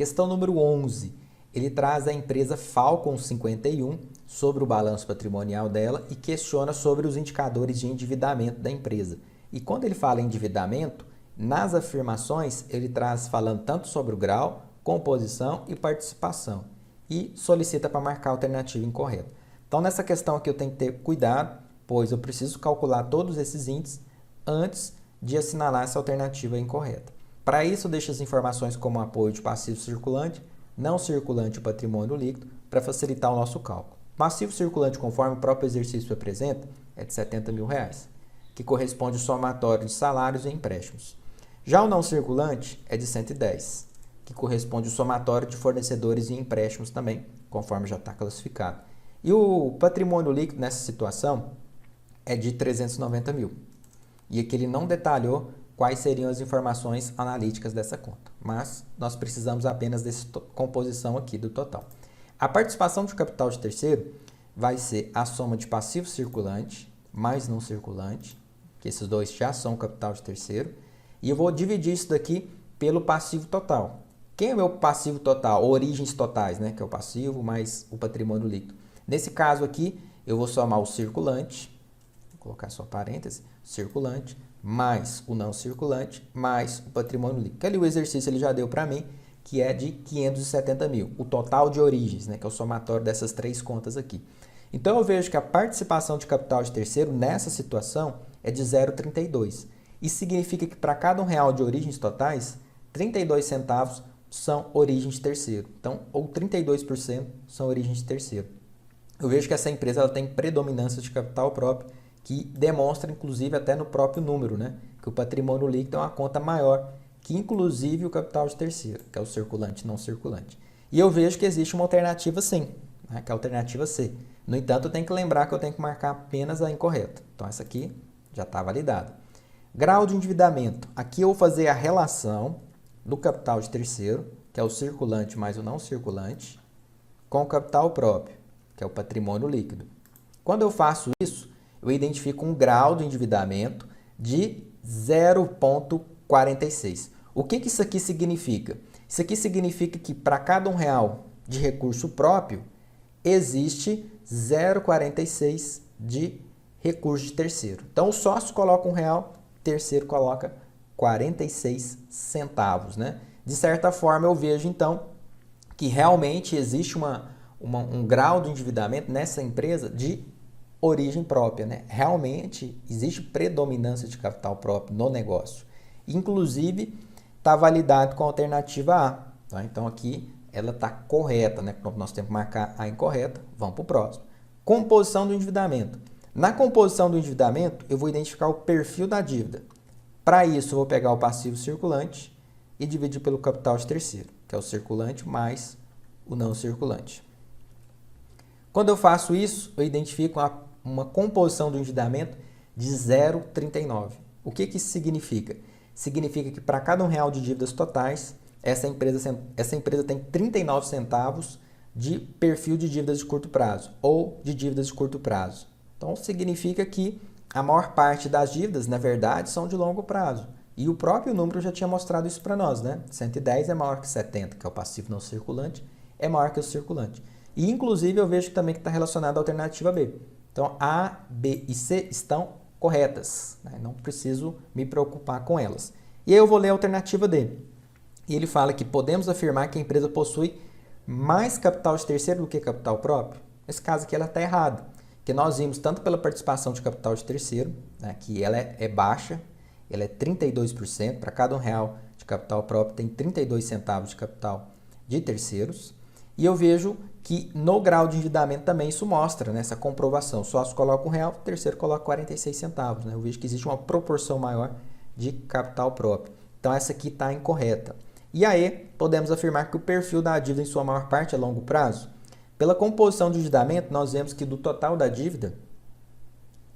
Questão número 11. Ele traz a empresa Falcon 51 sobre o balanço patrimonial dela e questiona sobre os indicadores de endividamento da empresa. E quando ele fala em endividamento, nas afirmações ele traz falando tanto sobre o grau, composição e participação. E solicita para marcar a alternativa incorreta. Então, nessa questão aqui eu tenho que ter cuidado, pois eu preciso calcular todos esses índices antes de assinalar essa alternativa incorreta. Para isso, eu deixo as informações como apoio de passivo circulante, não circulante e patrimônio líquido, para facilitar o nosso cálculo. Passivo circulante, conforme o próprio exercício apresenta, é de R$ 70 mil, que corresponde ao somatório de salários e empréstimos. Já o não circulante é de 110, que corresponde ao somatório de fornecedores e empréstimos também, conforme já está classificado. E o patrimônio líquido nessa situação é de 390 mil. E aqui ele não detalhou quais seriam as informações analíticas dessa conta, mas nós precisamos apenas dessa composição aqui do total. A participação de capital de terceiro vai ser a soma de passivo circulante mais não circulante, que esses dois já são capital de terceiro, e eu vou dividir isso daqui pelo passivo total. Quem é o meu passivo total? Origens totais, né? Que é o passivo mais o patrimônio líquido. Nesse caso aqui, eu vou somar o circulante, vou colocar só parênteses, circulante, mais o não circulante, mais o patrimônio líquido. Ali o exercício ele já deu para mim, que é de 570 mil. O total de origens, né? Que é o somatório dessas três contas aqui. Então, eu vejo que a participação de capital de terceiro nessa situação é de 0,32. Isso significa que para cada R$1 de origens totais, 32 centavos são origens de terceiro. Então, ou 32% são origens de terceiro. Eu vejo que essa empresa ela tem predominância de capital próprio, que demonstra, inclusive, até no próprio número, né? Que o patrimônio líquido é uma conta maior que, inclusive, o capital de terceiro, que é o circulante e não circulante. E eu vejo que existe uma alternativa sim, né? Que é a alternativa C. No entanto, eu tenho que lembrar que eu tenho que marcar apenas a incorreta. Então, essa aqui já está validada. Grau de endividamento. Aqui eu vou fazer a relação do capital de terceiro, que é o circulante mais o não circulante, com o capital próprio, que é o patrimônio líquido. Quando eu faço isso, eu identifico um grau de endividamento de 0,46. O que isso aqui significa? Isso aqui significa que para cada R$1 de recurso próprio, existe 0,46 de recurso de terceiro. Então, o sócio coloca R$1, o terceiro coloca 46 centavos, né? De certa forma, eu vejo, então, que realmente existe um grau de endividamento nessa empresa de origem própria, né? Realmente existe predominância de capital próprio no negócio. Inclusive, está validado com a alternativa A. Tá? Então, aqui ela está correta, né? Nós temos que marcar a incorreta. Vamos para o próximo. Composição do endividamento. Na composição do endividamento, eu vou identificar o perfil da dívida. Para isso, eu vou pegar o passivo circulante e dividir pelo capital de terceiro, que é o circulante mais o não circulante. Quando eu faço isso, eu identifico uma composição do endividamento de 0,39. O que isso significa? Significa que para cada R$1 de dívidas totais, essa empresa tem 39 centavos de perfil de dívidas de curto prazo ou de dívidas de curto prazo. Então, significa que a maior parte das dívidas, na verdade, são de longo prazo. E o próprio número já tinha mostrado isso para nós, né? 110 é maior que 70, que é o passivo não circulante, é maior que o circulante. E, inclusive, eu vejo também que está relacionado à alternativa B. Então, A, B e C estão corretas, né? Não preciso me preocupar com elas. E aí eu vou ler a alternativa D. E ele fala que podemos afirmar que a empresa possui mais capital de terceiro do que capital próprio. Nesse caso aqui ela está errada, porque nós vimos tanto pela participação de capital de terceiro, né, que ela é baixa, ela é 32%, para cada R$1 de capital próprio tem 32 centavos de capital de terceiros. E eu vejo que no grau de endividamento também isso mostra, né, essa comprovação. O sócio coloca R$1, o terceiro coloca 46 centavos. Né? Eu vejo que existe uma proporção maior de capital próprio. Então, essa aqui está incorreta. E aí, podemos afirmar que o perfil da dívida, em sua maior parte, é longo prazo? Pela composição de endividamento, nós vemos que do total da dívida,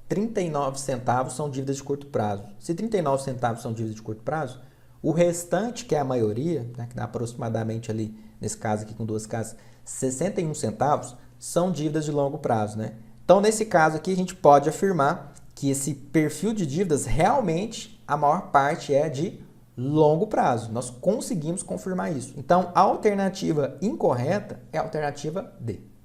39 centavos são dívidas de curto prazo. Se 39 centavos são dívidas de curto prazo, o restante, que é a maioria, né, que dá aproximadamente ali, nesse caso aqui com duas casas, 61 centavos, são dívidas de longo prazo. Né? Então, nesse caso aqui, a gente pode afirmar que esse perfil de dívidas, realmente, a maior parte é de longo prazo. Nós conseguimos confirmar isso. Então, a alternativa incorreta é a alternativa D.